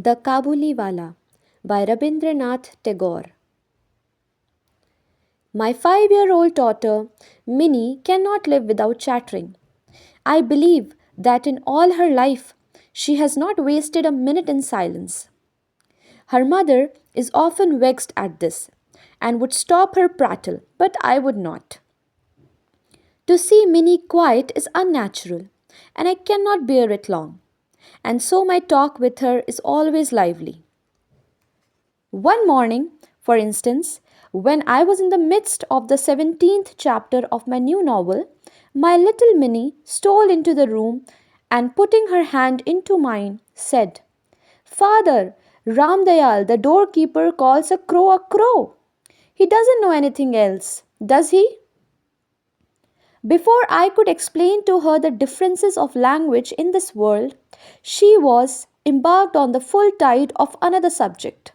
The Kabuliwala by Rabindranath Tagore. My 5-year-old daughter, Minnie, cannot live without chattering. I believe that in all her life, she has not wasted a minute in silence. Her mother is often vexed at this and would stop her prattle, but I would not. To see Minnie quiet is unnatural, and I cannot bear it long, and so my talk with her is always lively. One morning, for instance, when I was in the midst of the 17th chapter of my new novel, my little Minnie stole into the room and putting her hand into mine, said, "Father, Ramdayal, the doorkeeper, calls a crow a crow. He doesn't know anything else, does he?" Before I could explain to her the differences of language in this world, she was embarked on the full tide of another subject.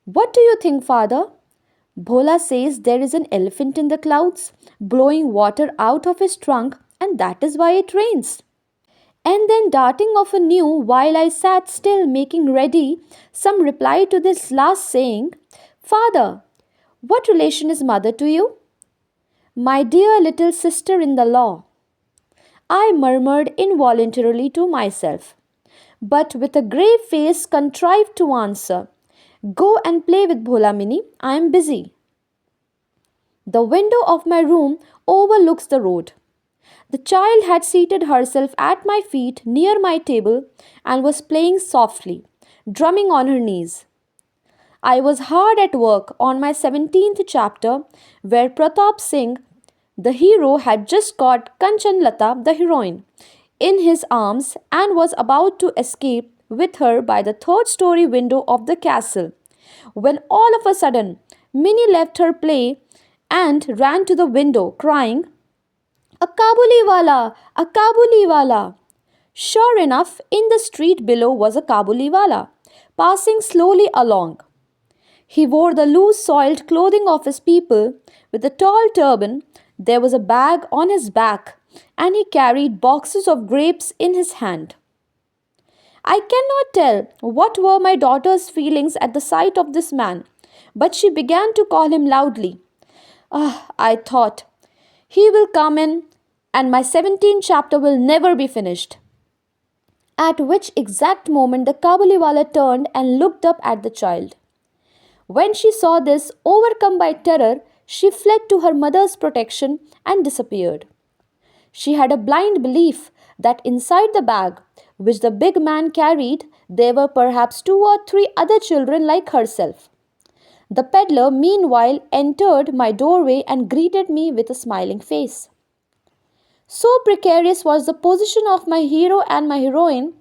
"What do you think, father? Bhola says there is an elephant in the clouds, blowing water out of his trunk, and that is why it rains." And then darting off anew while I sat still making ready some reply to this last saying, "Father, what relation is mother to you?" "My dear little sister in the law," I murmured involuntarily to myself, but with a grave face contrived to answer, "Go and play with Bhola Mini, I am busy." The window of my room overlooks the road. The child had seated herself at my feet near my table and was playing softly, drumming on her knees. I was hard at work on my 17th chapter, where Pratap Singh, the hero, had just caught Kanchan Lata, the heroine, in his arms and was about to escape with her by the third story window of the castle, when all of a sudden Minnie left her play and ran to the window, crying, "A Kabuliwala! A Kabuliwala!" Sure enough, in the street below was a Kabuliwala, passing slowly along. He wore the loose soiled clothing of his people with a tall turban. There was a bag on his back, and he carried boxes of grapes in his hand. I cannot tell what were my daughter's feelings at the sight of this man, but she began to call him loudly. "Ah," I thought, "he will come in, and my 17th chapter will never be finished." At which exact moment the Kabuliwala turned and looked up at the child. When she saw this, overcome by terror, she fled to her mother's protection and disappeared. She had a blind belief that inside the bag, which the big man carried, there were perhaps 2 or 3 other children like herself. The peddler, meanwhile, entered my doorway and greeted me with a smiling face. So precarious was the position of my hero and my heroine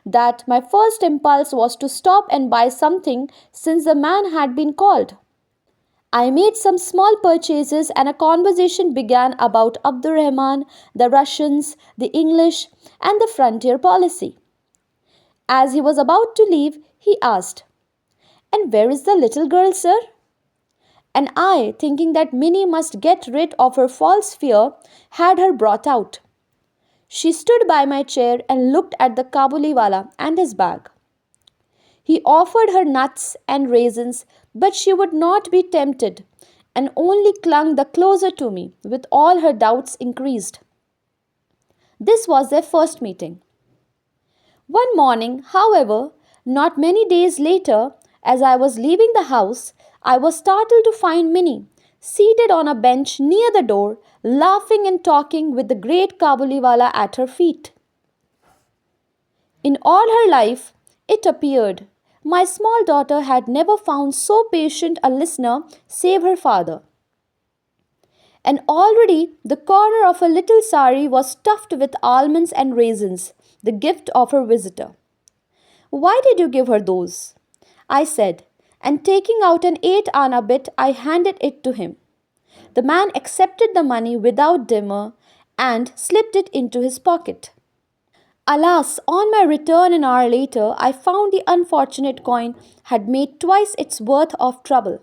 that my first impulse was to stop and buy something since the man had been called. I made some small purchases and a conversation began about Abdurrahman, the Russians, the English, and the frontier policy. As he was about to leave, he asked, "And where is the little girl, sir?" And I, thinking that Minnie must get rid of her false fear, had her brought out. She stood by my chair and looked at the Kabuliwala and his bag. He offered her nuts and raisins, but she would not be tempted and only clung the closer to me, with all her doubts increased. This was their first meeting. One morning, however, not many days later, as I was leaving the house, I was startled to find Minnie seated on a bench near the door, laughing and talking with the great Kabuliwala at her feet. In all her life, it appeared, my small daughter had never found so patient a listener save her father. And already the corner of her little sari was stuffed with almonds and raisins, the gift of her visitor. "Why did you give her those?" I said, and taking out an 8 anna bit, I handed it to him. The man accepted the money without demur and slipped it into his pocket. Alas, on my return an hour later, I found the unfortunate coin had made twice its worth of trouble.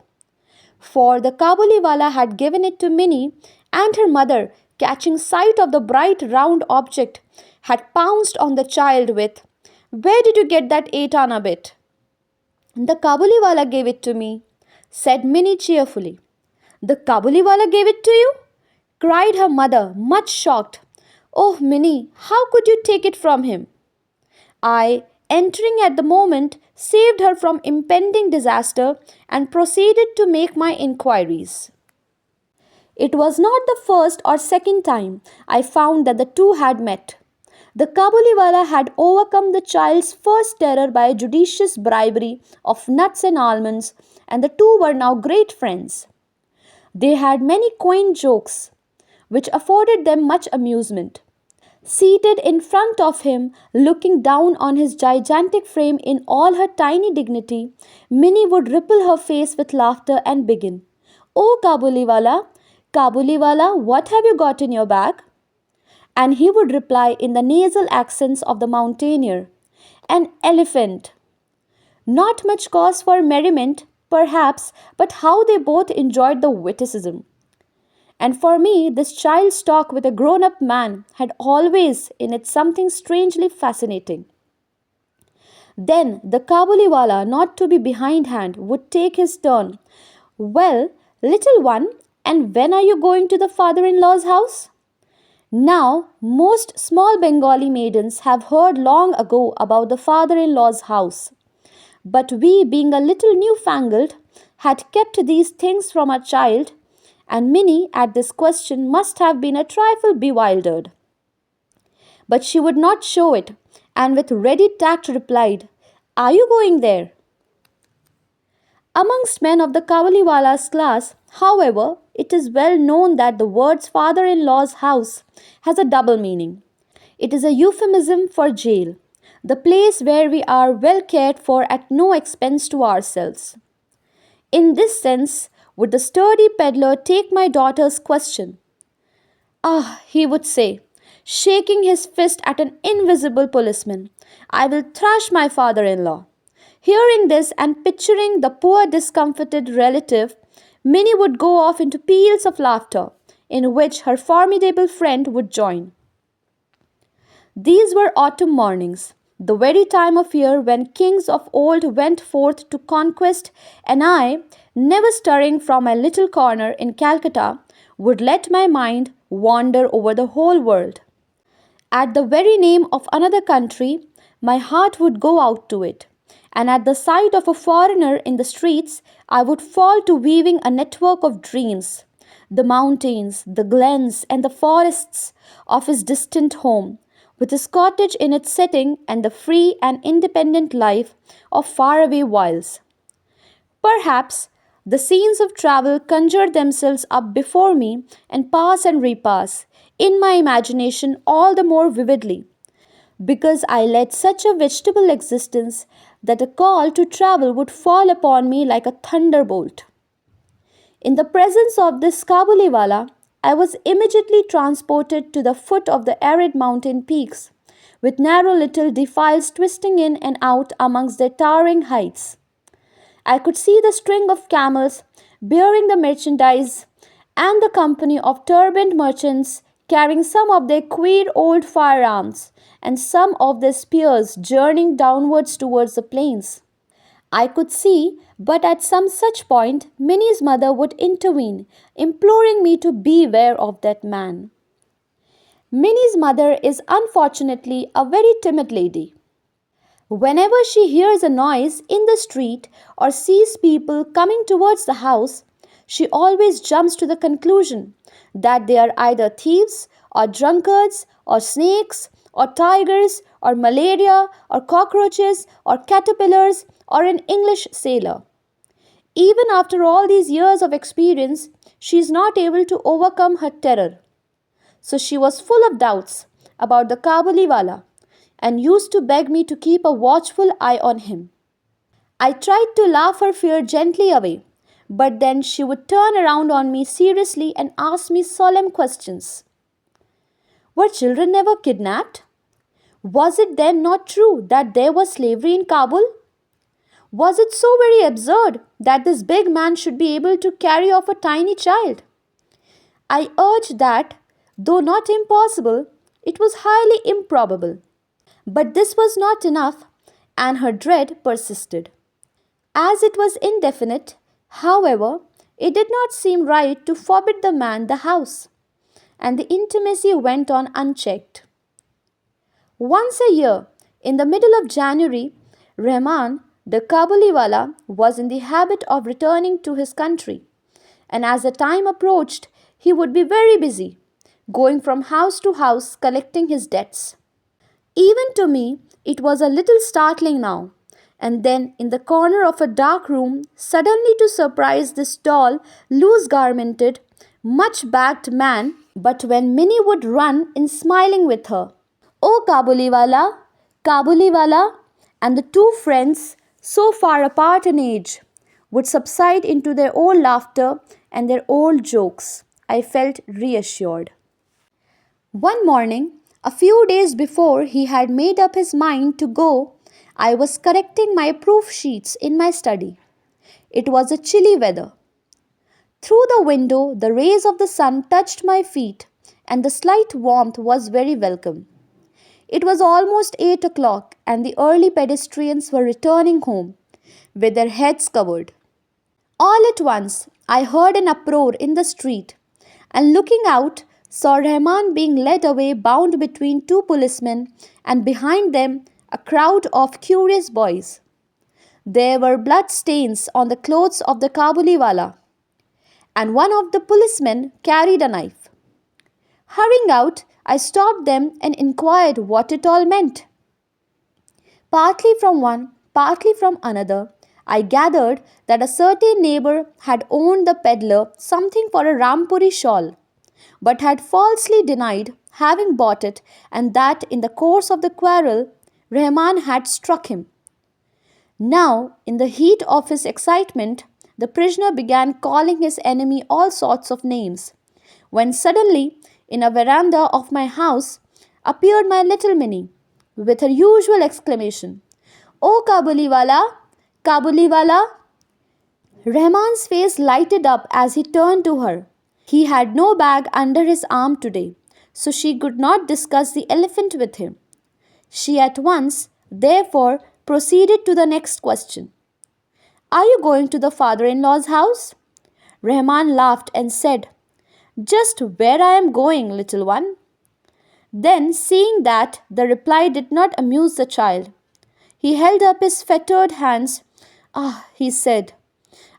For the Kabuliwala had given it to Minnie, and her mother, catching sight of the bright round object, had pounced on the child with, Where did you get that 8 anna bit? The Kabuliwala gave it to me, said Minnie cheerfully. The Kabuliwala gave it to you? Cried her mother, much shocked. Oh, Minnie, how could you take it from him? I, entering at the moment, saved her from impending disaster and proceeded to make my inquiries. It was not the first or second time I found that the two had met. The Kabuliwala had overcome the child's first terror by a judicious bribery of nuts and almonds, and the two were now great friends. They had many quaint jokes, which afforded them much amusement. Seated in front of him, looking down on his gigantic frame in all her tiny dignity, Minnie would ripple her face with laughter and begin, "Oh, Kabuliwala, Kabuliwala, what have you got in your bag?" And he would reply in the nasal accents of the mountaineer, "An elephant." Not much cause for merriment, perhaps, but how they both enjoyed the witticism. And for me, this child's talk with a grown up man had always in it something strangely fascinating. Then the Kabuliwala, not to be behindhand, would take his turn. "Well, little one, and when are you going to the father in law's house?" Now, most small Bengali maidens have heard long ago about the father in law's house. But we, being a little newfangled, had kept these things from our child, and Minnie at this question must have been a trifle bewildered. But she would not show it, and with ready tact replied, "Are you going there?" Amongst men of the Kavaliwala's class, however, it is well known that the words father in law's house has a double meaning. It is a euphemism for jail, the place where we are well cared for at no expense to ourselves. In this sense, would the sturdy peddler take my daughter's question? "Ah," he would say, shaking his fist at an invisible policeman, "I will thrash my father in law." Hearing this and picturing the poor discomfited relative, Minnie would go off into peals of laughter, in which her formidable friend would join. These were autumn mornings, the very time of year when kings of old went forth to conquest, and I, never stirring from my little corner in Calcutta, would let my mind wander over the whole world. At the very name of another country, my heart would go out to it, and at the sight of a foreigner in the streets, I would fall to weaving a network of dreams, the mountains, the glens, and the forests of his distant home, with his cottage in its setting and the free and independent life of faraway wilds. Perhaps the scenes of travel conjure themselves up before me and pass and repass in my imagination all the more vividly because I led such a vegetable existence that a call to travel would fall upon me like a thunderbolt. In the presence of this Kabuliwala, I was immediately transported to the foot of the arid mountain peaks, with narrow little defiles twisting in and out amongst their towering heights. I could see the string of camels bearing the merchandise and the company of turbaned merchants carrying some of their queer old firearms and some of their spears journeying downwards towards the plains. I could see, but at some such point, Minnie's mother would intervene, imploring me to beware of that man. Minnie's mother is unfortunately a very timid lady. Whenever she hears a noise in the street or sees people coming towards the house, she always jumps to the conclusion that they are either thieves or drunkards or snakes or tigers or malaria or cockroaches or caterpillars or an English sailor. Even after all these years of experience, she is not able to overcome her terror. So she was full of doubts about the Kabuliwala and used to beg me to keep a watchful eye on him. I tried to laugh her fear gently away, but then she would turn around on me seriously and ask me solemn questions. Were children never kidnapped? Was it then not true that there was slavery in Kabul? Was it so very absurd that this big man should be able to carry off a tiny child? I urged that, though not impossible, it was highly improbable. But this was not enough, and her dread persisted. As it was indefinite, however, it did not seem right to forbid the man the house, and the intimacy went on unchecked. Once a year, in the middle of January, Rahman, the Kabuliwala, was in the habit of returning to his country, and as the time approached, he would be very busy, going from house to house collecting his debts. Even to me, it was a little startling now, and then in the corner of a dark room, suddenly to surprise this tall, loose garmented, much backed man. But when Minnie would run in smiling with her, "Oh Kabuliwala, Kabuliwala," and the two friends, so far apart in age, would subside into their old laughter and their old jokes, I felt reassured. One morning, a few days before he had made up his mind to go, I was correcting my proof sheets in my study. It was a chilly weather. Through the window, the rays of the sun touched my feet, and the slight warmth was very welcome. It was almost 8 o'clock, and the early pedestrians were returning home, with their heads covered. All at once, I heard an uproar in the street, and looking out, saw Rahman being led away bound between two policemen, and behind them a crowd of curious boys. There were blood stains on the clothes of the Kabuliwala, and one of the policemen carried a knife. Hurrying out, I stopped them and inquired what it all meant. Partly from one, partly from another, I gathered that a certain neighbor had owed the peddler something for a Rampuri shawl, but had falsely denied having bought it, and that in the course of the quarrel, Rahman had struck him. Now, in the heat of his excitement, the prisoner began calling his enemy all sorts of names, when suddenly, in a veranda of my house, appeared my little Minnie, with her usual exclamation, "Oh Kabuliwala, Kabuliwala!" Rahman's face lighted up as he turned to her. He had no bag under his arm today, so she could not discuss the elephant with him. She at once, therefore, proceeded to the next question. "Are you going to the father-in-law's house?" Rahman laughed and said, "Just where I am going, little one." Then, seeing that the reply did not amuse the child, he held up his fettered hands. "Ah," he said,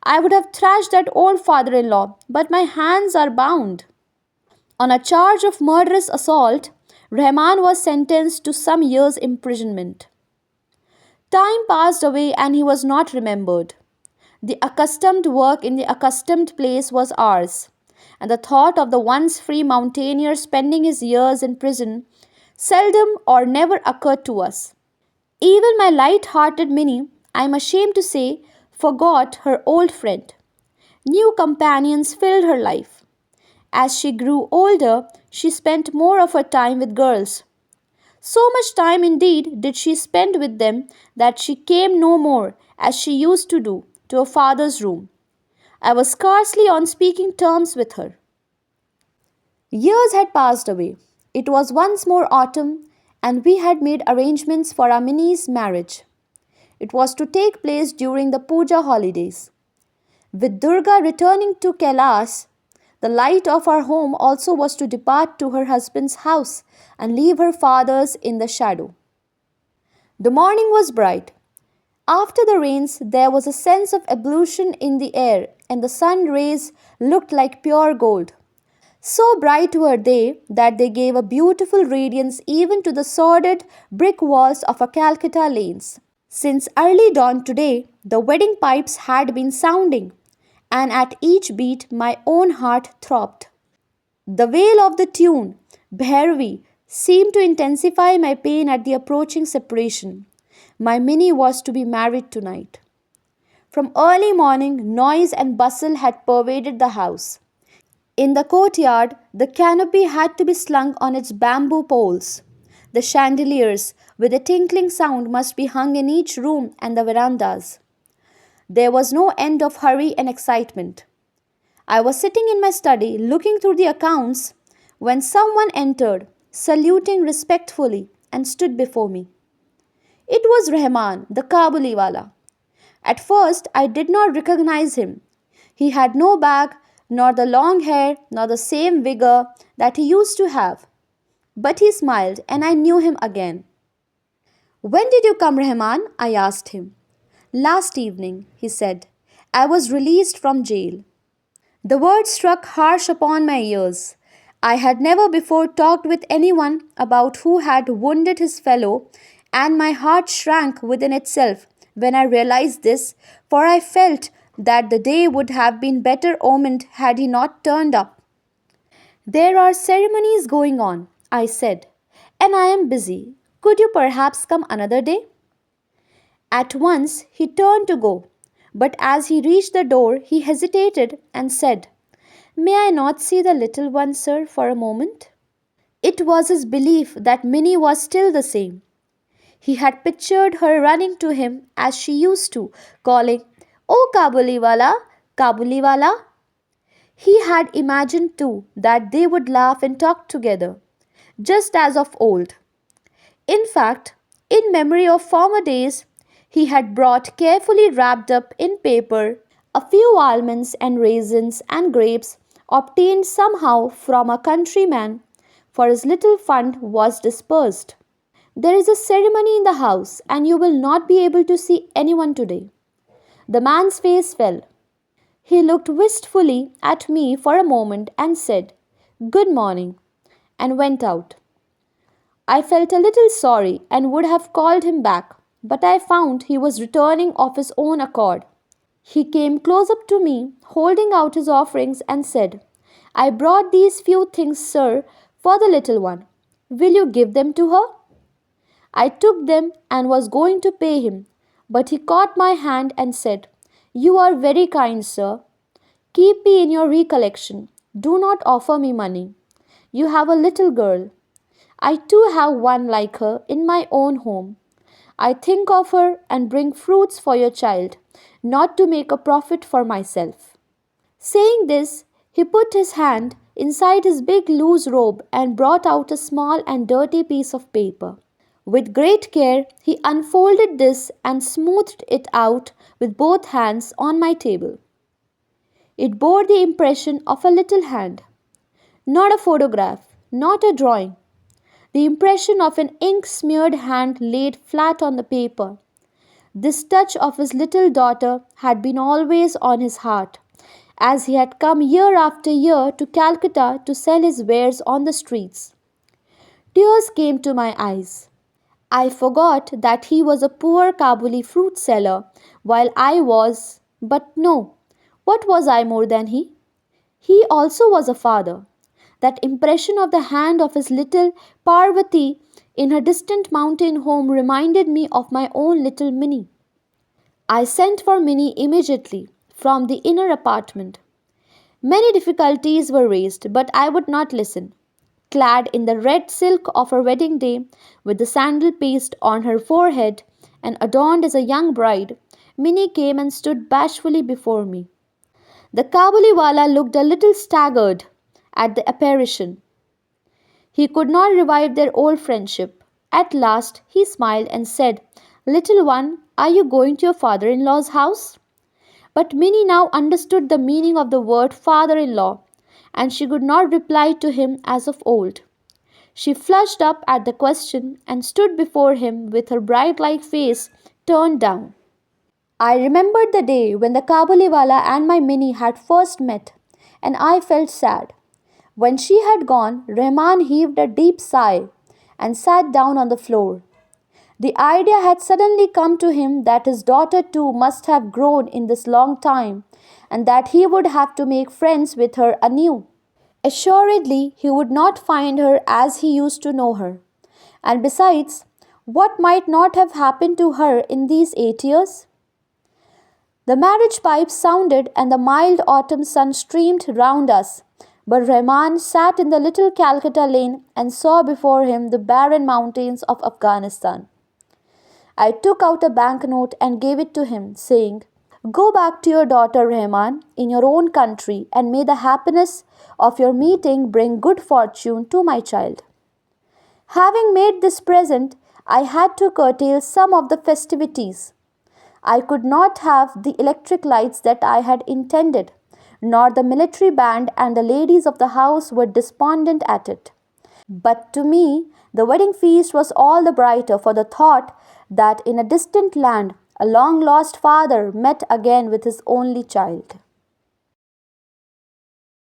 "I would have thrashed that old father-in-law, but my hands are bound." On a charge of murderous assault, Rahman was sentenced to some years' imprisonment. Time passed away and he was not remembered. The accustomed work in the accustomed place was ours, and the thought of the once free mountaineer spending his years in prison seldom or never occurred to us. Even my light-hearted Minnie, I am ashamed to say, forgot her old friend. New companions filled her life. As she grew older, she spent more of her time with girls. So much time indeed did she spend with them that she came no more, as she used to do, to her father's room. I was scarcely on speaking terms with her. Years had passed away. It was once more autumn, and we had made arrangements for our Minnie's marriage. It was to take place during the Puja holidays. With Durga returning to Kailash, the light of our home also was to depart to her husband's house and leave her father's in the shadow. The morning was bright. After the rains, there was a sense of ablution in the air, and the sun rays looked like pure gold. So bright were they that they gave a beautiful radiance even to the sordid brick walls of our Calcutta lanes. Since early dawn today, the wedding pipes had been sounding, and at each beat my own heart throbbed. The wail of the tune, Bhairavi, seemed to intensify my pain at the approaching separation. My Minnie was to be married tonight. From early morning, noise and bustle had pervaded the house. In the courtyard, the canopy had to be slung on its bamboo poles. The chandeliers, with a tinkling sound, must be hung in each room and the verandas. There was no end of hurry and excitement. I was sitting in my study, looking through the accounts, when someone entered, saluting respectfully, and stood before me. It was Rahman, the Kabuliwala. At first, I did not recognize him. He had no bag, nor the long hair, nor the same vigor that he used to have. But he smiled, and I knew him again. When did you come, Rahman? I asked him. Last evening, he said. I was released from jail. The words struck harsh upon my ears. I had never before talked with anyone about who had wounded his fellow, and my heart shrank within itself when I realized this, for I felt that the day would have been better omened had he not turned up. There are ceremonies going on, I said, and I am busy. Could you perhaps come another day? At once he turned to go, but as he reached the door, he hesitated and said, May I not see the little one, sir, for a moment? It was his belief that Minnie was still the same. He had pictured her running to him as she used to, calling, Oh Kabuliwala, Kabuliwala. He had imagined too that they would laugh and talk together, just as of old. In fact, in memory of former days, he had brought carefully wrapped up in paper a few almonds and raisins and grapes obtained somehow from a countryman, for his little fund was dispersed. There is a ceremony in the house, and you will not be able to see anyone today. The man's face fell. He looked wistfully at me for a moment and said, Good morning, and went out. I felt a little sorry and would have called him back, but I found he was returning of his own accord. He came close up to me, holding out his offerings, and said, I brought these few things, sir, for the little one. Will you give them to her? I took them and was going to pay him, but he caught my hand and said, You are very kind, sir. Keep me in your recollection. Do not offer me money. You have a little girl. I too have one like her in my own home. I think of her and bring fruits for your child, not to make a profit for myself. Saying this, he put his hand inside his big loose robe and brought out a small and dirty piece of paper. With great care, he unfolded this and smoothed it out with both hands on my table. It bore the impression of a little hand, not a photograph, not a drawing. The impression of an ink-smeared hand laid flat on the paper. This touch of his little daughter had been always on his heart, as he had come year after year to Calcutta to sell his wares on the streets. Tears came to my eyes. I forgot that he was a poor Kabuli fruit seller, while I was, but no, what was I more than he? He also was a father. That impression of the hand of his little Parvati in her distant mountain home reminded me of my own little Minnie. I sent for Minnie immediately from the inner apartment. Many difficulties were raised, but I would not listen. Clad in the red silk of her wedding day, with the sandal paste on her forehead, and adorned as a young bride, Minnie came and stood bashfully before me. The Kabuliwala looked a little staggered at the apparition. He could not revive their old friendship. At last he smiled and said, Little one, are you going to your father-in-law's house? But Minnie now understood the meaning of the word father-in-law, and she could not reply to him as of old. She flushed up at the question and stood before him with her bride-like face turned down. I remembered the day when the Kabuliwala and my Minnie had first met, and I felt sad. When she had gone, Rahman heaved a deep sigh and sat down on the floor. The idea had suddenly come to him that his daughter too must have grown in this long time, and that he would have to make friends with her anew. Assuredly, he would not find her as he used to know her. And besides, what might not have happened to her in these 8 years? The marriage pipes sounded and the mild autumn sun streamed round us, but Rahman sat in the little Calcutta lane and saw before him the barren mountains of Afghanistan. I took out a banknote and gave it to him, saying, Go back to your daughter Rahman in your own country, and may the happiness of your meeting bring good fortune to my child. Having made this present, I had to curtail some of the festivities. I could not have the electric lights that I had intended, nor the military band, and the ladies of the house were despondent at it. But to me, the wedding feast was all the brighter for the thought that in a distant land a long lost father met again with his only child.